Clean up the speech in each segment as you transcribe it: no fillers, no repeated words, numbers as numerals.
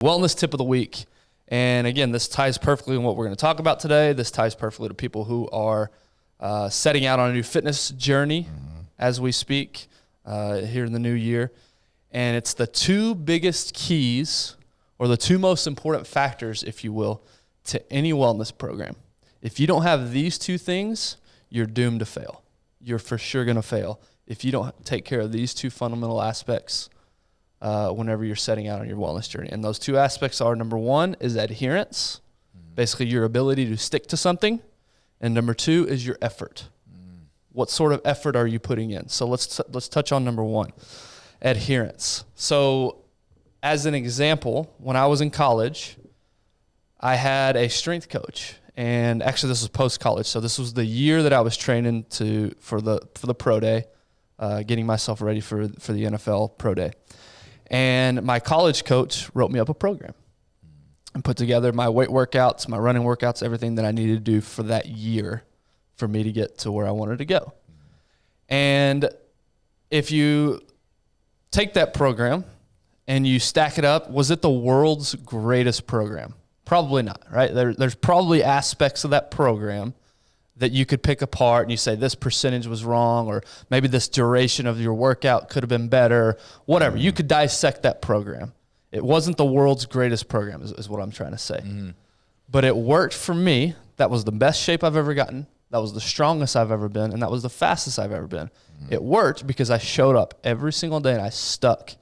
Wellness tip of the week. And again, this ties perfectly in what we're going to talk about today. This ties perfectly to people who are setting out on a new fitness journey as we speak here in the new year. And it's the two biggest keys, or the two most important factors, if you will, to any wellness program. If you don't have these two things, you're doomed to fail. You're for sure going to fail if you don't take care of these two fundamental aspects whenever you're setting out on your wellness journey. And those two aspects are, number one is adherence, basically your ability to stick to something. And number two is your effort. What sort of effort are you putting in? So let's touch on number one, adherence. So as an example, when I was in college, I had a strength coach. And actually this was post-college. So this was the year that I was training for the pro day, getting myself ready for the NFL pro day. And my college coach wrote me up a program and put together my weight workouts, my running workouts, everything that I needed to do for that year for me to get to where I wanted to go. And if you take that program and you stack it up, was it the world's greatest program? Probably not, right? There's probably aspects of that program that you could pick apart and you say this percentage was wrong, or maybe this duration of your workout could have been better, whatever. You could dissect that program. It wasn't the world's greatest program is what I'm trying to say. But it worked for me. That was the best shape I've ever gotten. That was the strongest I've ever been, and that was the fastest I've ever been. It worked because I showed up every single day and I stuck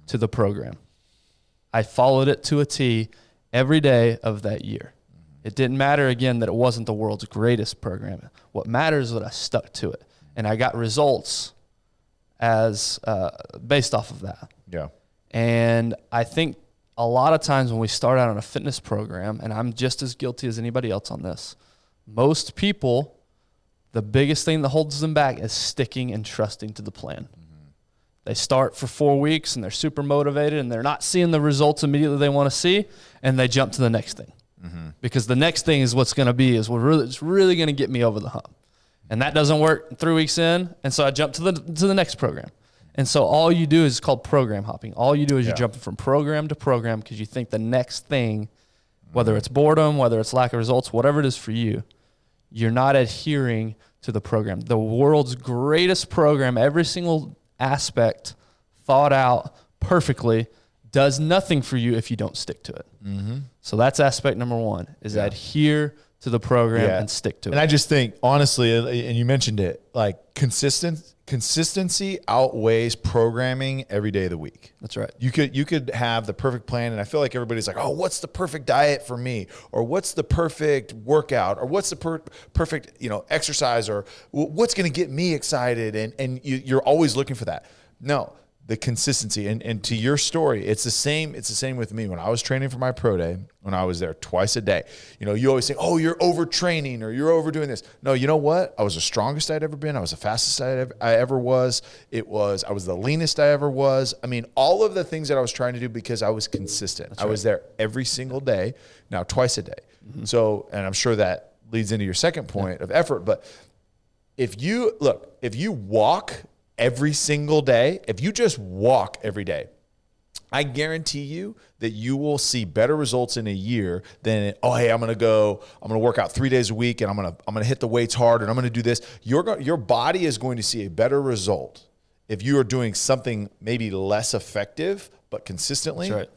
to the program. I followed it to a T every day of that year. It didn't matter, again, that it wasn't the world's greatest program. What matters is that I stuck to it, and I got results as based off of that. Yeah. And I think a lot of times when we start out on a fitness program, and I'm just as guilty as anybody else on this, most people, the biggest thing that holds them back is sticking and trusting to the plan. They start for 4 weeks, and they're super motivated, and they're not seeing the results immediately they want to see, and they jump to the next thing. Because the next thing is what's going to be, it's really going to get me over the hump. And that doesn't work 3 weeks in, and so I jump to the next program. And so all you do is called program hopping. All you do is you're jumping from program to program because you think the next thing, whether it's boredom, whether it's lack of results, whatever it is for you, you're not adhering to the program. The world's greatest program, every single aspect thought out perfectly, does nothing for you if you don't stick to it. So that's aspect number one, is adhere to the program and stick to it. And I just think, honestly, and you mentioned it, like consistency outweighs programming every day of the week. That's right. You could have the perfect plan, and I feel like everybody's like, oh, what's the perfect diet for me? Or what's the perfect workout? Or what's the perfect exercise? Or what's going to get me excited? And you're always looking for that. No. The consistency, and to your story, it's the same with me. When I was training for my pro day, when I was there twice a day, you always think, oh, you're overtraining or you're overdoing this. No, you know what? I was the strongest I'd ever been. I was the fastest I ever was. I was the leanest I ever was. I mean, all of the things that I was trying to do because I was consistent. That's right. I was there every single day, now twice a day. So, and I'm sure that leads into your second point of effort. But if you walk every single day, if you just walk every day, I guarantee you that you will see better results in a year than, I'm going to work out 3 days a week, and I'm going to hit the weights hard, and I'm going to do this. Your body is going to see a better result if you are doing something maybe less effective, but consistently. That's right.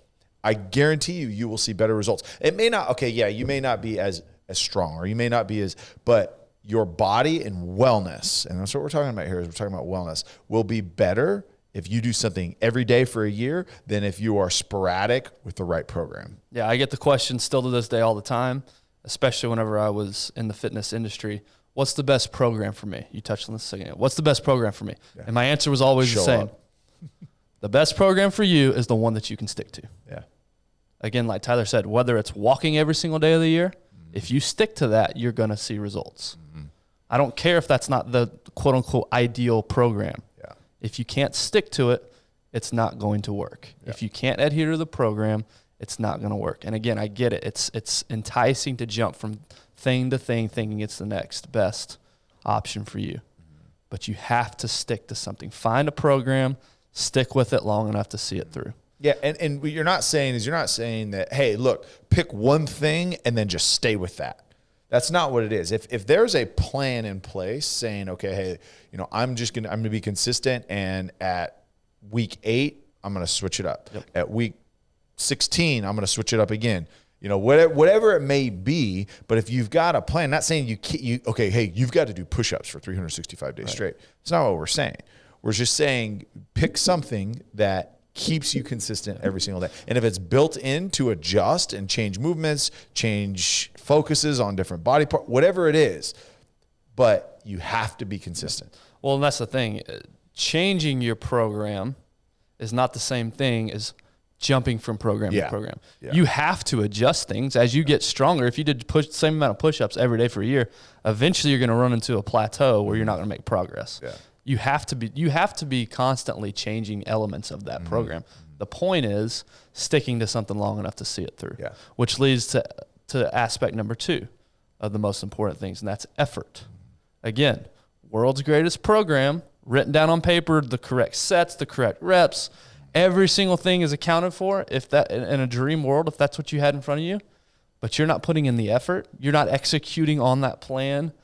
I guarantee you will see better results. It may not, you may not be as strong, or you may not be but your body and wellness, and that's what we're talking about here, is we're talking about wellness, will be better if you do something every day for a year than if you are sporadic with the right program. Yeah, I get the question still to this day all the time, especially whenever I was in the fitness industry. What's the best program for me? You touched on this a second. What's the best program for me? Yeah. And my answer was always the same. The best program for you is the one that you can stick to. Yeah. Again, like Tyler said, whether it's walking every single day of the year, if you stick to that, you're going to see results. I don't care if that's not the quote-unquote ideal program. Yeah. If you can't stick to it, it's not going to work. Yeah. If you can't adhere to the program, it's not going to work. And again, I get it. It's enticing to jump from thing to thing thinking it's the next best option for you. But you have to stick to something. Find a program, stick with it long enough to see it through. Yeah, and what you're not saying that, hey, look, pick one thing and then just stay with that. That's not what it is. If there's a plan in place saying, okay, hey, I'm gonna be consistent, and at week 8, I'm gonna switch it up. Yep. At week 16, I'm gonna switch it up again. Whatever it may be, but if you've got a plan, not saying you've got to do push-ups for 365 days straight. It's not what we're saying. We're just saying pick something that keeps you consistent every single day. And if it's built in to adjust and change movements, change focuses on different body parts, whatever it is, but you have to be consistent. Well, and that's the thing. Changing your program is not the same thing as jumping from program to program. Yeah. You have to adjust things as you get stronger. If you did the same amount of push-ups every day for a year, eventually you're going to run into a plateau where you're not going to make progress. Yeah. You have to be constantly changing elements of that program. The point is sticking to something long enough to see it through, which leads to aspect number 2 of the most important things, and that's effort. Again, world's greatest program, written down on paper, the correct sets, the correct reps, every single thing is accounted for. If that in a dream world, if that's what you had in front of you, but you're not putting in the effort, you're not executing on that plan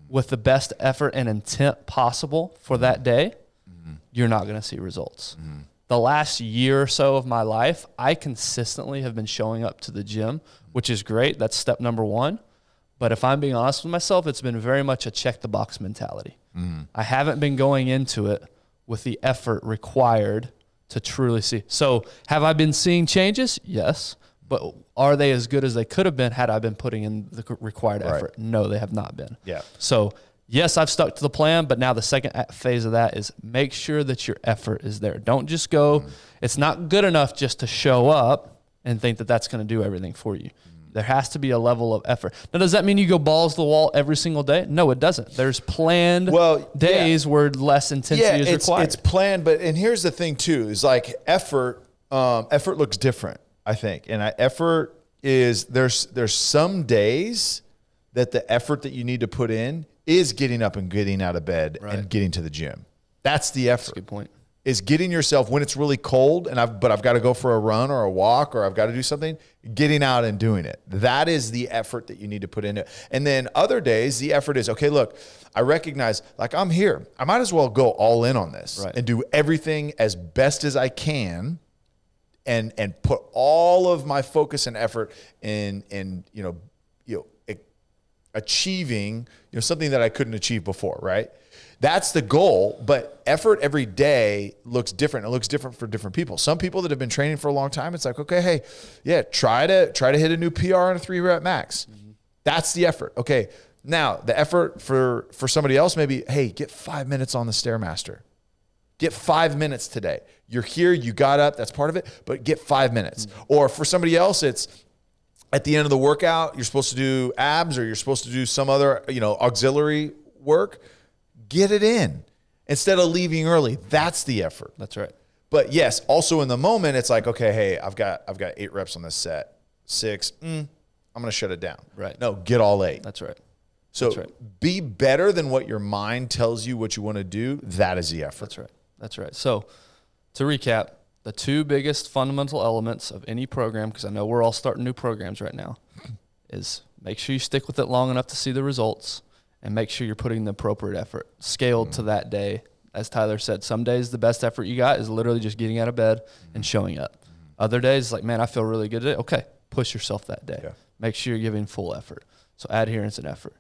with the best effort and intent possible for that day, you're not going to see results. The last year or so of my life, I consistently have been showing up to the gym, which is great. That's step number 1. But if I'm being honest with myself, it's been very much a check the box mentality. I haven't been going into it with the effort required to truly see. So have I been seeing changes? Yes. But are they as good as they could have been had I been putting in the required effort? No, they have not been. Yeah. So yes, I've stuck to the plan, but now the second phase of that is make sure that your effort is there. Don't just go. It's not good enough just to show up and think that that's going to do everything for you. There has to be a level of effort. Now, does that mean you go balls to the wall every single day? No, it doesn't. There's planned days where less intensity is required. It's planned, and here's the thing too, is like effort looks different, I think. And effort is, there's some days that the effort that you need to put in is getting up and getting out of bed and getting to the gym. That's the effort. That's a good point. Is getting yourself when it's really cold but I've got to go for a run or a walk or I've got to do something, getting out and doing it. That is the effort that you need to put into it. And then other days, the effort is, okay, look, I recognize, like, I'm here. I might as well go all in on this and do everything as best as I can and put all of my focus and effort in achieving something that I couldn't achieve before, right? That's the goal, but effort every day looks different. It looks different for different people. Some people that have been training for a long time, it's like, okay, hey, try to hit a new PR in a 3-rep max. That's the effort. Okay, now the effort for somebody else maybe, hey, get 5 minutes on the Stairmaster. Get 5 minutes today. You're here, you got up, that's part of it, but get 5 minutes. Or for somebody else, it's at the end of the workout, you're supposed to do abs or you're supposed to do some other, auxiliary work. Get it in instead of leaving early. That's the effort. That's right. But yes, also in the moment, it's like, okay, hey, I've got 8 reps on this set. 6, I'm going to shut it down. Right. No, get all 8. That's right. So be better than what your mind tells you what you want to do. That is the effort. That's right. So to recap, the 2 biggest fundamental elements of any program, because I know we're all starting new programs right now, is make sure you stick with it long enough to see the results. And make sure you're putting the appropriate effort scaled to that day. As Tyler said, some days the best effort you got is literally just getting out of bed and showing up. Other days, like, man, I feel really good today. Okay, push yourself that day. Make sure you're giving full effort. So adherence and effort.